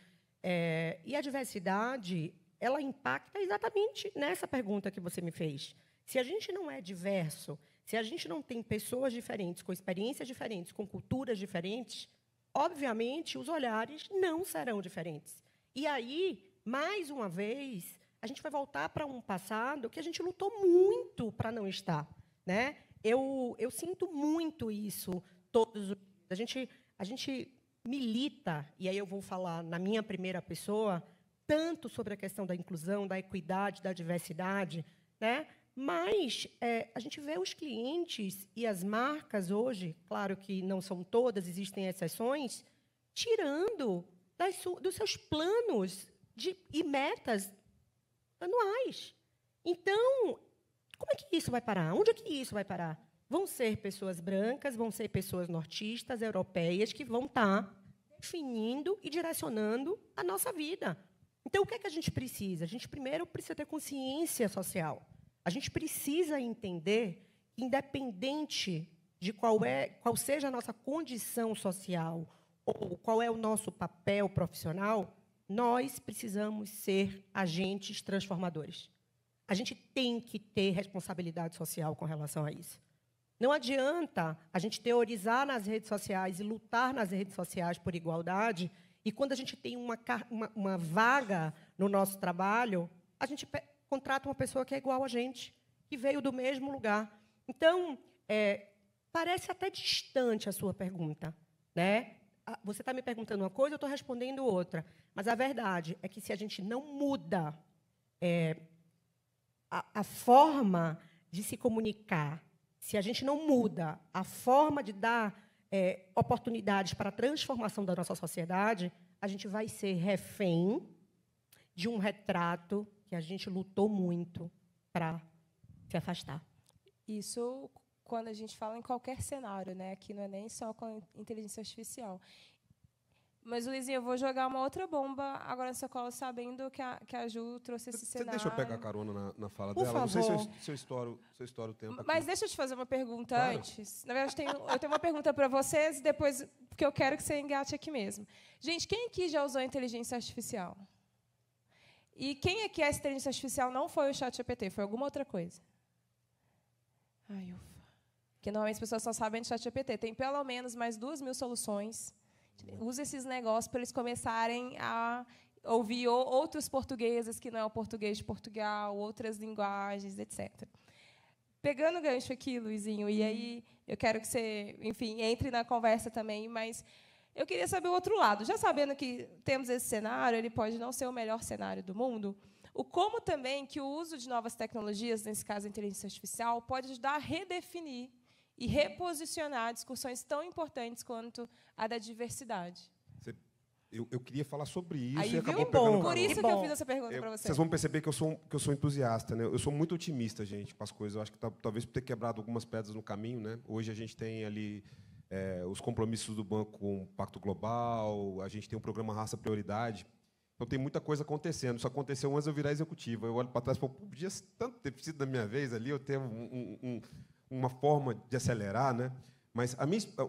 E a diversidade, ela impacta exatamente nessa pergunta que você me fez, Se a gente não é diverso, se a gente não tem pessoas diferentes, com experiências diferentes, com culturas diferentes, obviamente, os olhares não serão diferentes. E aí, mais uma vez, a gente vai voltar para um passado que a gente lutou muito para não estar, né? Eu sinto muito isso todos os dias. A gente milita, e aí eu vou falar na minha primeira pessoa, tanto sobre a questão da inclusão, da equidade, da diversidade, né? Mas a gente vê os clientes e as marcas hoje, claro que não são todas, existem exceções, tirando dos seus planos e metas anuais. Então, como é que isso vai parar? Onde é que isso vai parar? Vão ser pessoas brancas, vão ser pessoas nortistas, europeias, que vão estar definindo e direcionando a nossa vida. Então, o que é que a gente precisa? A gente, primeiro, precisa ter consciência social. A gente precisa entender que, independente de qual seja a nossa condição social ou qual é o nosso papel profissional, nós precisamos ser agentes transformadores. A gente tem que ter responsabilidade social com relação a isso. Não adianta a gente teorizar nas redes sociais e lutar nas redes sociais por igualdade, e quando a gente tem uma vaga no nosso trabalho, a gente contrata uma pessoa que é igual a gente, que veio do mesmo lugar. Então, parece até distante a sua pergunta, né? Você está me perguntando uma coisa, eu estou respondendo outra. Mas a verdade é que, se a gente não muda a forma de se comunicar, se a gente não muda a forma de dar oportunidades para a transformação da nossa sociedade, a gente vai ser refém de um retrato que a gente lutou muito para se afastar. Isso quando a gente fala em qualquer cenário, né? Aqui não é nem só com a inteligência artificial. Mas, Luizinho, eu vou jogar uma outra bomba agora na sua cola, sabendo que a Ju trouxe esse cenário. Deixa eu pegar carona na fala Por dela. favor. Não sei se eu estouro o tempo aqui. Mas deixa eu te fazer uma pergunta Claro. antes. Na verdade, eu tenho uma pergunta para vocês, e depois, porque eu quero que você engate aqui mesmo. Gente, quem aqui já usou a inteligência artificial? E quem aqui a inteligência artificial não foi o ChatGPT, foi alguma outra coisa? Ai, ufa. Porque normalmente as pessoas só sabem de ChatGPT. Tem pelo menos mais 2.000 soluções. Usa esses negócios para eles começarem a ouvir outros portugueses que não é o português de Portugal, outras linguagens, etc. Pegando o gancho aqui, Luizinho, e aí eu quero que você, enfim, entre na conversa também, mas eu queria saber o outro lado. Já sabendo que temos esse cenário, ele pode não ser o melhor cenário do mundo, o como também que o uso de novas tecnologias, nesse caso a inteligência artificial, pode ajudar a redefinir e reposicionar discussões tão importantes quanto a da diversidade. Eu queria falar sobre isso Aí, e acabou viu? pegando Por carona. isso que eu fiz essa pergunta para você. Vocês vão perceber que eu sou entusiasta, né? Eu sou muito otimista, gente, com as coisas. Eu acho que talvez por ter quebrado algumas pedras no caminho, né? Hoje a gente tem ali os compromissos do banco com o Pacto Global, a gente tem um programa Raça Prioridade. Então tem muita coisa acontecendo. Isso aconteceu antes de eu virar executiva. Eu olho para trás e falo, podia tanto ter sido da minha vez ali, eu ter uma forma de acelerar, né? Mas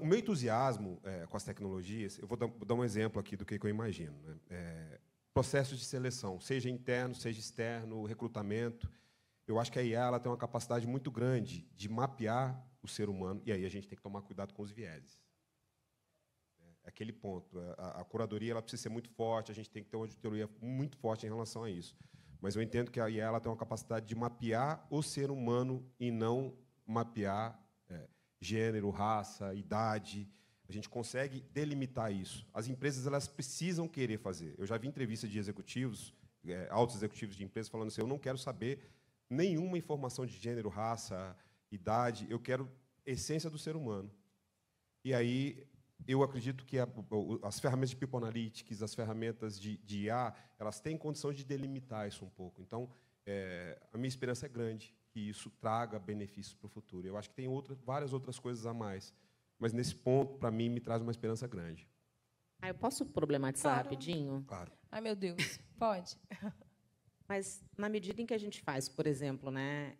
o meu entusiasmo com as tecnologias, eu vou dar um exemplo aqui do que eu imagino, né? Processos de seleção, seja interno, seja externo, recrutamento. Eu acho que a IA ela tem uma capacidade muito grande de mapear o ser humano, e aí a gente tem que tomar cuidado com os vieses. É aquele ponto. A curadoria ela precisa ser muito forte, a gente tem que ter uma auditoria muito forte em relação a isso. Mas eu entendo que a IA ela tem uma capacidade de mapear o ser humano e não mapear gênero, raça, idade. A gente consegue delimitar isso. As empresas elas precisam querer fazer. Eu já vi entrevista de executivos, altos executivos de empresas, falando assim, eu não quero saber nenhuma informação de gênero, raça, idade, eu quero essência do ser humano. E aí, eu acredito que as ferramentas de People Analytics, as ferramentas de IA, elas têm condição de delimitar isso um pouco. Então, a minha esperança é grande que isso traga benefícios para o futuro. Eu acho que tem várias outras coisas a mais, mas nesse ponto, para mim, me traz uma esperança grande. Eu posso problematizar rapidinho? Claro. Ai, meu Deus. Pode. Mas, na medida em que a gente faz, por exemplo, né,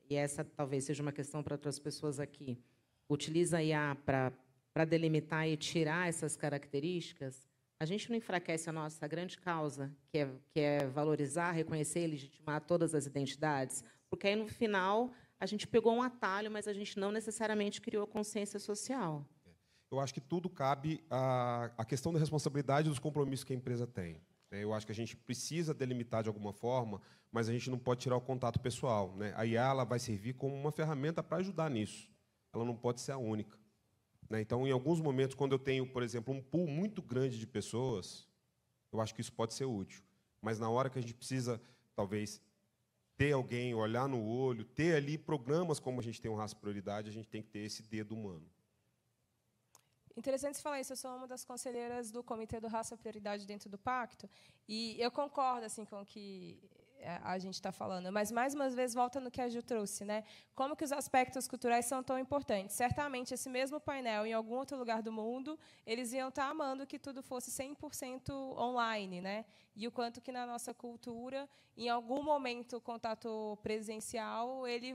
e essa talvez seja uma questão para outras pessoas aqui, utiliza a IA para delimitar e tirar essas características, A gente não enfraquece a nossa grande causa, que é valorizar, reconhecer e legitimar todas as identidades? Porque aí, no final, a gente pegou um atalho, mas a gente não necessariamente criou consciência social. Eu acho que tudo cabe à questão da responsabilidade e dos compromissos que a empresa tem. Eu acho que a gente precisa delimitar de alguma forma, mas a gente não pode tirar o contato pessoal. A IA ela vai servir como uma ferramenta para ajudar nisso. Ela não pode ser a única. Então, em alguns momentos, quando eu tenho, por exemplo, um pool muito grande de pessoas, eu acho que isso pode ser útil. Mas, na hora que a gente precisa, talvez, ter alguém, olhar no olho, ter ali programas como a gente tem um Raça Prioridade, a gente tem que ter esse dedo humano. Interessante você falar isso. Eu sou uma das conselheiras do Comitê do Raça Prioridade dentro do Pacto, e eu concordo assim, com o que a gente está falando, mas, mais uma vez, volta no que a Ju trouxe. Como que os aspectos culturais são tão importantes? Certamente, esse mesmo painel, em algum outro lugar do mundo, eles iam estar amando que tudo fosse 100% online. E o quanto que, na nossa cultura, em algum momento, o contato presencial ele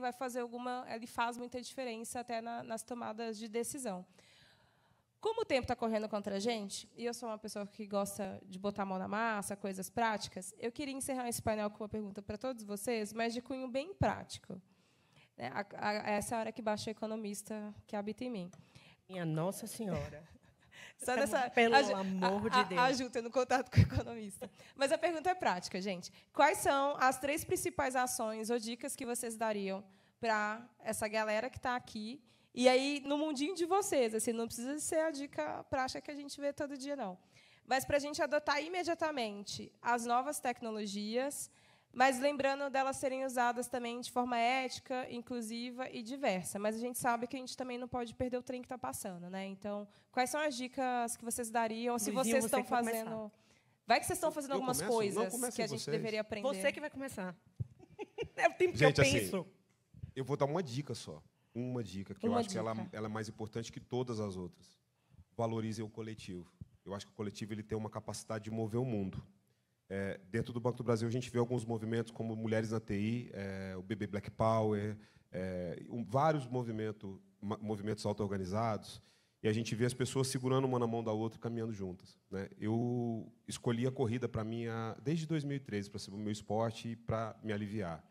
faz muita diferença até nas tomadas de decisão. Como o tempo está correndo contra a gente, e eu sou uma pessoa que gosta de botar a mão na massa, coisas práticas, eu queria encerrar esse painel com uma pergunta para todos vocês, mas de cunho bem prático. Essa é a hora que baixa o economista que habita em mim. Minha Nossa Senhora. Pelo amor de Deus. A Ju tendo contato com o economista. Mas a pergunta é prática, gente. Quais são as 3 principais ações ou dicas que vocês dariam para essa galera que está aqui? E aí, no mundinho de vocês, assim, não precisa ser a dica prática que a gente vê todo dia, não. Mas para a gente adotar imediatamente as novas tecnologias, mas lembrando delas serem usadas também de forma ética, inclusiva e diversa. Mas a gente sabe que a gente também não pode perder o trem que está passando. Então, quais são as dicas que vocês dariam? Ou se vocês estão fazendo... Vai que vocês estão fazendo algumas coisas que a gente deveria aprender. Você que vai começar. É o tempo que eu penso. Assim, eu vou dar uma dica só. Uma dica, que eu acho que ela é mais importante que todas as outras. Valorizem o coletivo. Eu acho que o coletivo ele tem uma capacidade de mover o mundo. Dentro do Banco do Brasil, a gente vê alguns movimentos como Mulheres na TI, o BB Black Power, vários movimentos auto-organizados, e a gente vê as pessoas segurando uma na mão da outra e caminhando juntas. Eu escolhi a corrida para mim desde 2013, para ser o meu esporte e para me aliviar.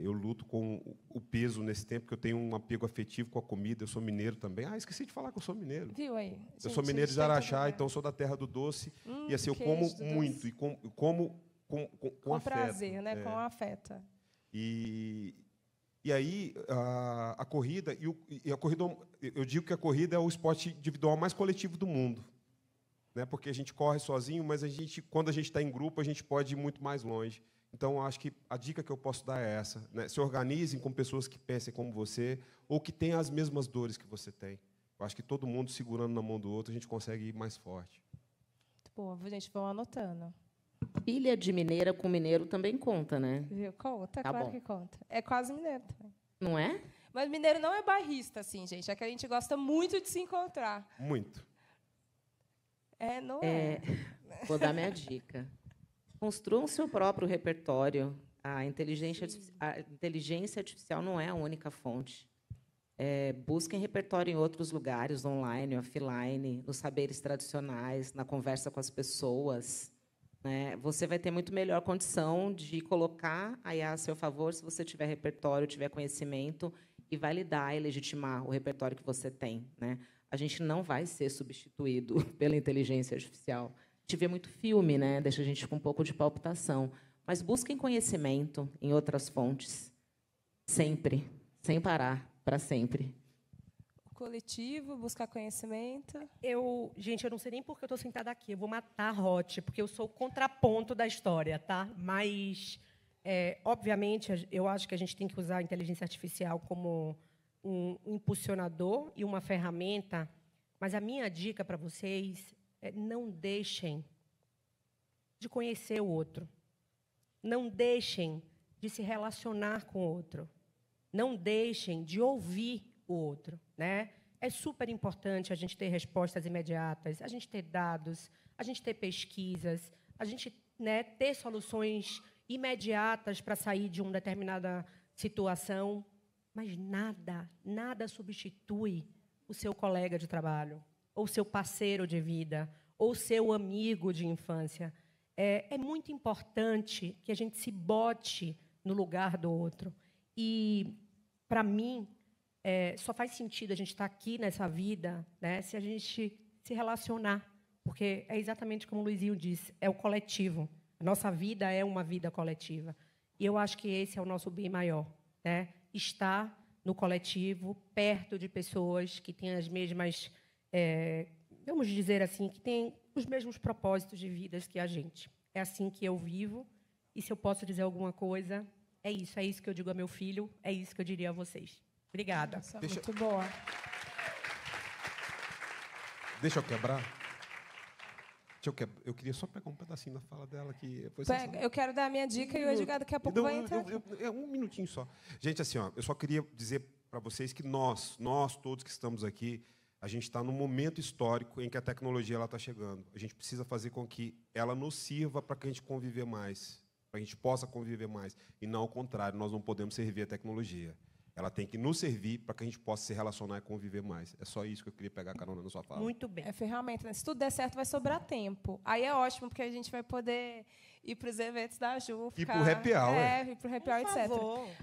Eu luto com o peso nesse tempo, que eu tenho um apego afetivo com a comida. Eu sou mineiro também. Esqueci de falar que eu sou mineiro. Viu aí? Eu sou mineiro de Araxá, então sou da terra do doce. E assim, eu como muito, e como com afeto. Prazer, com afeto. E aí, a corrida, eu digo que a corrida é o esporte individual mais coletivo do mundo. Porque a gente corre sozinho, mas quando a gente está em grupo, a gente pode ir muito mais longe. Então, acho que a dica que eu posso dar é essa. Se organizem com pessoas que pensem como você ou que têm as mesmas dores que você tem. Eu acho que todo mundo segurando na mão do outro, a gente consegue ir mais forte. Muito bom, gente, vão anotando. Pilha de mineira com mineiro também conta, né? Viu? Conta, tá claro bom. que conta. É quase mineiro também. Não é? Mas mineiro não é bairrista, assim, gente. É que a gente gosta muito de se encontrar. Muito. Não é. Vou dar minha dica. Construam seu próprio repertório. A inteligência artificial não é a única fonte. Busquem repertório em outros lugares, online, offline, nos saberes tradicionais, na conversa com as pessoas. Você vai ter muito melhor condição de colocar a IA a seu favor se você tiver repertório, tiver conhecimento e validar e legitimar o repertório que você tem. A gente não vai ser substituído pela inteligência artificial. A gente vê muito filme, deixa a gente com um pouco de palpitação. Mas busquem conhecimento em outras fontes, sempre, sem parar, para sempre. O coletivo, buscar conhecimento. Gente, eu não sei nem por que eu estou sentada aqui. Eu vou matar a Roth, porque eu sou o contraponto da história, tá? Mas, obviamente, eu acho que a gente tem que usar a inteligência artificial como um impulsionador e uma ferramenta. Mas a minha dica para vocês não deixem de conhecer o outro. Não deixem de se relacionar com o outro. Não deixem de ouvir o outro. É super importante a gente ter respostas imediatas, a gente ter dados, a gente ter pesquisas, a gente ter soluções imediatas para sair de uma determinada situação, mas nada substitui o seu colega de trabalho, ou seu parceiro de vida, ou seu amigo de infância. É muito importante que a gente se bote no lugar do outro. E, para mim, só faz sentido a gente estar aqui nessa vida, né, se a gente se relacionar. Porque é exatamente como o Luizinho disse, é o coletivo. A nossa vida é uma vida coletiva. E eu acho que esse é o nosso bem maior, né? Estar no coletivo, perto de pessoas que têm as mesmas, vamos dizer assim, que têm os mesmos propósitos de vida que a gente. É assim que eu vivo. E se eu posso dizer alguma coisa, é isso que eu digo a meu filho, é isso que eu diria a vocês. Obrigada. Nossa, muito boa. Deixa eu quebrar. Eu queria só pegar um pedacinho da fala dela. Eu quero dar a minha dica e o Edgar daqui a pouco vai entrar. Um minutinho só. Gente, assim, ó, eu só queria dizer para vocês que nós todos que estamos aqui, a gente está num momento histórico em que a tecnologia está chegando. A gente precisa fazer com que ela nos sirva para que a gente conviver mais, para que a gente possa conviver mais. E não ao contrário, nós não podemos servir a tecnologia. Ela tem que nos servir para que a gente possa se relacionar e conviver mais. É só isso que eu queria pegar carona na sua fala. Muito bem. É ferramenta, né? Se tudo der certo, vai sobrar tempo. Aí é ótimo, porque a gente vai poder ir para os eventos da Ju. E para o happy hour. Ir para o happy hour, etc.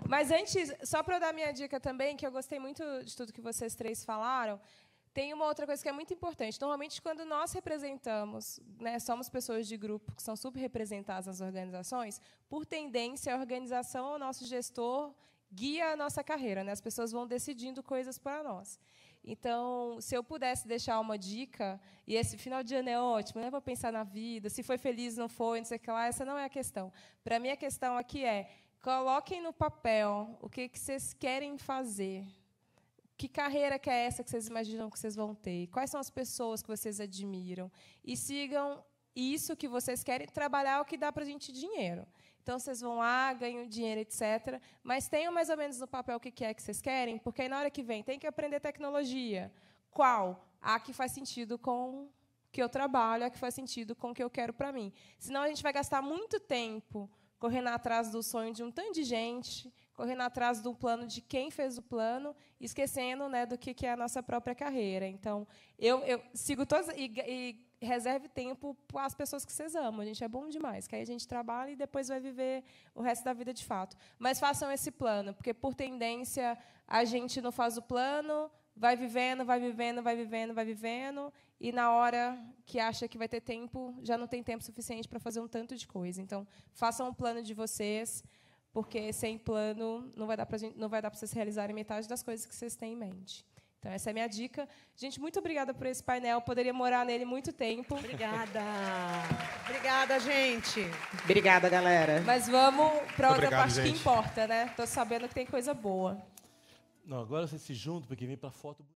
Mas antes, só para eu dar minha dica também, que eu gostei muito de tudo que vocês três falaram, tem uma outra coisa que é muito importante. Normalmente, quando nós representamos, né, somos pessoas de grupo que são subrepresentadas nas organizações, por tendência, a organização ou o nosso gestor guia a nossa carreira, né? As pessoas vão decidindo coisas para nós. Então, se eu pudesse deixar uma dica, e esse final de ano é ótimo, né? Vou pensar na vida, se foi feliz, não foi, não sei o que lá, essa não é a questão. Para mim, a questão aqui é, coloquem no papel o que vocês querem fazer. Que carreira que é essa que vocês imaginam que vocês vão ter? Quais são as pessoas que vocês admiram? E sigam isso que vocês querem, trabalhar o que dá para a gente dinheiro. Então, vocês vão lá, ganham dinheiro, etc. Mas tenham mais ou menos no papel o que é que vocês querem, porque aí, na hora que vem, tem que aprender tecnologia. Qual? A que faz sentido com o que eu trabalho, a que faz sentido com o que eu quero para mim. Senão, a gente vai gastar muito tempo correndo atrás do sonho de um tanto de gente, correndo atrás do plano de quem fez o plano, esquecendo, né, do que é a nossa própria carreira. Então, eu sigo todas... E reserve tempo para as pessoas que vocês amam. A gente é bom demais, que aí a gente trabalha e depois vai viver o resto da vida de fato. Mas façam esse plano, porque, por tendência, a gente não faz o plano, vai vivendo, vai vivendo, vai vivendo, vai vivendo, e, na hora que acha que vai ter tempo, já não tem tempo suficiente para fazer um tanto de coisa. Então, façam um plano de vocês, porque, sem plano, não vai dar para vocês realizarem metade das coisas que vocês têm em mente. Então, essa é a minha dica. Gente, muito obrigada por esse painel. Poderia morar nele muito tempo. Obrigada. Obrigada, gente. Obrigada, galera. Mas vamos para outra parte gente. que importa, né? Estou sabendo que tem coisa boa. Não, agora vocês se juntam, porque vem para foto.